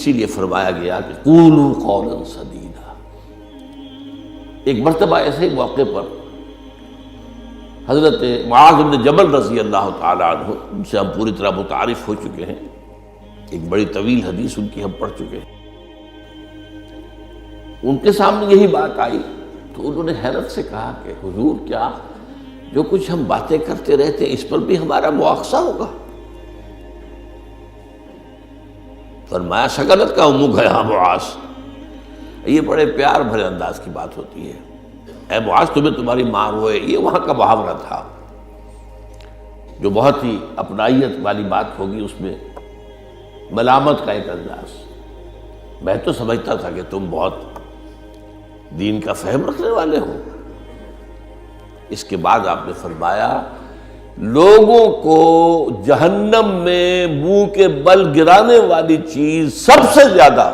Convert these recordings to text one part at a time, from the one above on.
اسی لیے فرمایا گیا کہ قولوا قولا سدیدا۔ ایک مرتبہ ایسے ہی موقع پر حضرت معاذ بن جبل رضی اللہ تعالی عنہ، ان سے ہم پوری طرح متعارف ہو چکے ہیں، ایک بڑی طویل حدیث ان کی ہم پڑھ چکے ہیں، ان کے سامنے یہی بات آئی تو انہوں نے حیرت سے کہا کہ حضور، کیا جو کچھ ہم باتیں کرتے رہتے اس پر بھی ہمارا مواخذہ ہوگا؟ فرمایا شغلت کا امک ہے معاذ، یہ بڑے پیار بھرے انداز کی بات ہوتی ہے، اے معاذ تمہیں تمہاری ماں روئے، یہ وہاں کا محاورہ تھا جو بہت ہی اپنائیت والی بات ہوگی، اس میں ملامت کا ایک انداز۔ میں تو سمجھتا تھا کہ تم بہت دین کا فہم رکھنے والے ہو۔ اس کے بعد آپ نے فرمایا لوگوں کو جہنم میں منہ کے بل گرانے والی چیز سب سے زیادہ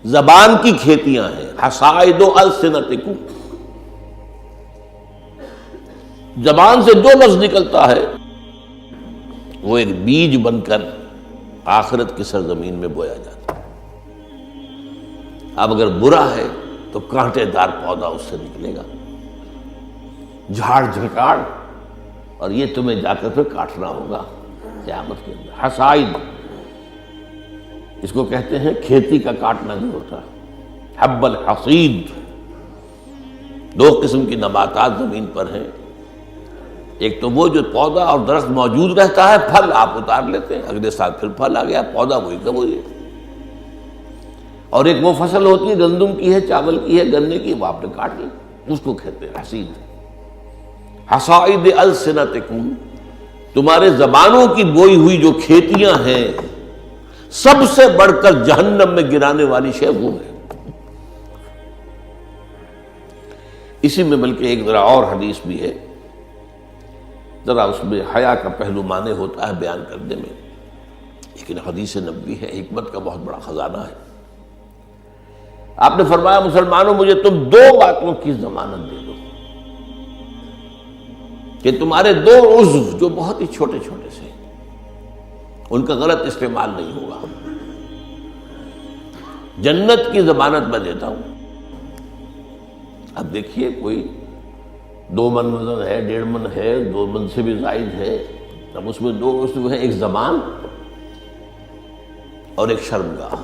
زبان کی کھیتیاں ہیں، حصائد السنتکم، زبان سے جو لفظ نکلتا ہے وہ ایک بیج بن کر آخرت کی سرزمین میں بویا جاتا ہے۔ اب اگر برا ہے تو کانٹے دار پودا اس سے نکلے گا، جھاڑ جھکاڑ، اور یہ تمہیں جا کر پھر کاٹنا ہوگا قیامت کے اندر۔ حصائد اس کو کہتے ہیں کھیتی کا کاٹنا جو ہوتا ہے، حب الحصید۔ دو قسم کی نباتات زمین پر ہیں، ایک تو وہ جو پودا اور درخت موجود رہتا ہے، پھل آپ اتار لیتے ہیں، اگلے سال پھر پھل آ گیا، پودا وہی کا وہی ہے، اور ایک وہ فصل ہوتی ہے گندم کی ہے، چاول کی ہے، گنے کی، وہ آپ نے کاٹ لی، اس کو کہتے ہیں حصید۔ حصائد السنتکم، تمہارے زبانوں کی بوئی ہوئی جو کھیتیاں ہیں، سب سے بڑھ کر جہنم میں گرانے والی شے وہ ہے۔ اسی میں بلکہ ایک ذرا اور حدیث بھی ہے، ذرا اس میں حیا کا پہلو مانے ہوتا ہے بیان کرنے میں، لیکن حدیث نبوی ہے، حکمت کا بہت بڑا خزانہ ہے۔ آپ نے فرمایا مسلمانوں مجھے تم دو باتوں کی ضمانت دے دو کہ تمہارے دو عضو جو بہت ہی چھوٹے چھوٹے سے، ان کا غلط استعمال نہیں ہوگا، جنت کی ضمانت میں دیتا ہوں۔ اب دیکھیے کوئی 2 من وزن ہے، 1.5 من ہے، 2 من سے بھی زائد ہے، اب اس میں 2 عضو ہیں، ایک زبان اور ایک شرمگاہ،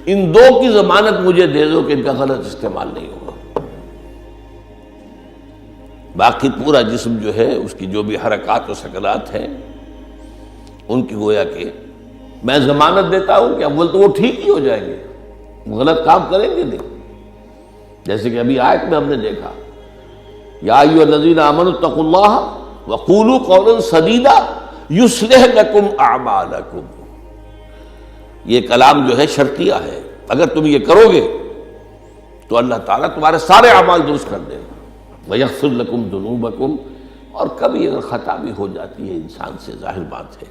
ان 2 کی ضمانت مجھے دے دو کہ ان کا غلط استعمال نہیں ہوگا۔ باقی پورا جسم جو ہے، اس کی جو بھی حرکات و سکنات ہیں، ان کی گویا کہ میں ضمانت دیتا ہوں کہ اول تو وہ ٹھیک ہی ہو جائیں گے، وہ غلط کام کریں گے نہیں۔ جیسے کہ ابھی آیت میں ہم نے دیکھا یا ایھا الذین آمنوا اتقوا اللہ وقولوا قولا سدیدا یصلح لکم اعمالکم، یہ کلام جو ہے شرطیہ ہے، اگر تم یہ کرو گے تو اللہ تعالیٰ تمہارے سارے اعمال درست کر دے گا، وَيَغْفِرْ لَكُمْ ذُنُوبَكُمْ، اور کبھی اگر خطا بھی ہو جاتی ہے انسان سے، ظاہر بات ہے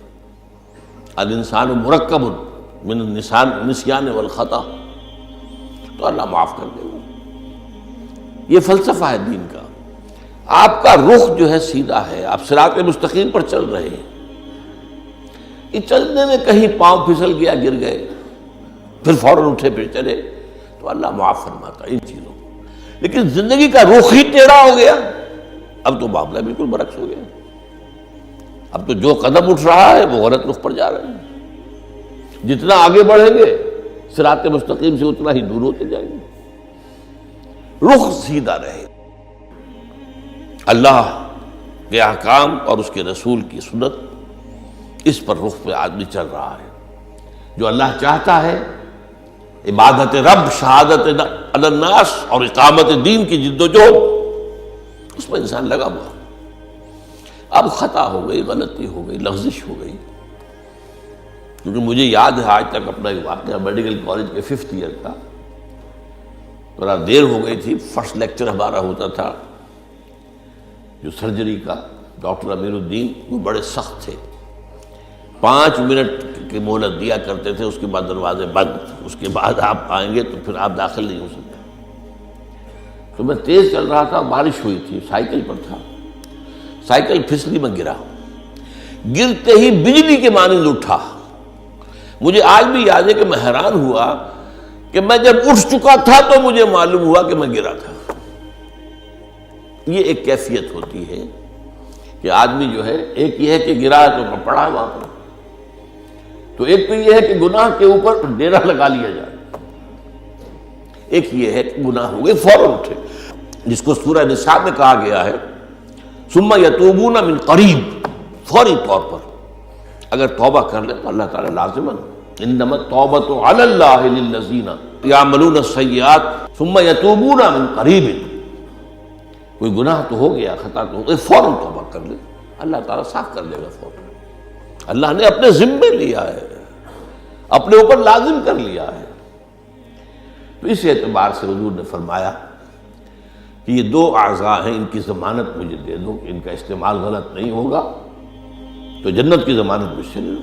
الانسان مرکب من النسیان والخطا، تو اللہ معاف کر دے گا۔ یہ فلسفہ ہے دین کا۔ آپ کا رخ جو ہے سیدھا ہے، آپ صراط مستقیم پر چل رہے ہیں، یہ چلنے میں کہیں پاؤں پھسل گیا، گر گئے، پھر فوراً اٹھے پھر چلے تو اللہ معاف فرماتا ہے ان چیزوں کو۔ لیکن زندگی کا رخ ہی ٹیڑھا ہو گیا، اب تو معاملہ بالکل برعکس ہو گیا، اب تو جو قدم اٹھ رہا ہے وہ غلط رخ پر جا رہے ہیں، جتنا آگے بڑھیں گے صراط مستقیم سے اتنا ہی دور ہوتے جائیں گے۔ رخ سیدھا رہے، اللہ کے احکام اور اس کے رسول کی سنت، اس پر رخ پہ آدمی چل رہا ہے۔ جو اللہ چاہتا ہے، عبادت رب، شہادت علی الناس اور اقامت دین کی جد و جہد، اس میں انسان لگا ہوا۔ اب خطا ہو گئی، غلطی ہو گئی، لغزش ہو گئی، کیونکہ مجھے یاد ہے آج تک اپنا ایک واقعہ میڈیکل کالج کے 5th ایئر کا، ذرا دیر ہو گئی تھی، فرسٹ لیکچر ہمارا ہوتا تھا جو سرجری کا، ڈاکٹر امیر الدین، وہ بڑے سخت تھے، 5 منٹ کی مہلت دیا کرتے تھے، اس کے بعد دروازے بند، اس کے بعد آپ آئیں گے تو پھر آپ داخل نہیں ہو سکتے۔ تو میں تیز چل رہا تھا، بارش ہوئی تھی، سائیکل پر تھا، سائیکل پھسلی میں گرا، گرتے ہی بجلی کے مانند اٹھا، مجھے آج بھی یاد ہے کہ میں حیران ہوا کہ میں جب اٹھ چکا تھا تو مجھے معلوم ہوا کہ میں گرا تھا۔ یہ ایک کیفیت ہوتی ہے کہ آدمی جو ہے، ایک یہ ہے کہ گرا تو میں پڑا وہاں پر، تو ایک تو یہ ہے کہ گناہ کے اوپر ڈیرا لگا لیا جائے، ایک یہ ہے کہ گناہ ہو گئے فوراً اٹھے، جس کو سورہ نساء میں کہا گیا ہے ثم یتوبون من قریب، فوری طور پر اگر توبہ کر لیں تو اللہ تعالیٰ لازماً انما التوبۃ علی اللہ للذین یعملون السیئات ثم یتوبون من قریب، کوئی گناہ تو ہو گیا، خطا تو ہو گئی، فوراً توبہ کر لیں، اللہ تعالیٰ صاف کر دے گا فوراً۔ اللہ نے اپنے ذمے لیا ہے، اپنے اوپر لازم کر لیا ہے۔ تو اس اعتبار سے حضور نے فرمایا کہ یہ دو اعضاء ہیں، ان کی ضمانت مجھے دے دو کہ ان کا استعمال غلط نہیں ہوگا تو جنت کی ضمانت مجھ سے لے لو۔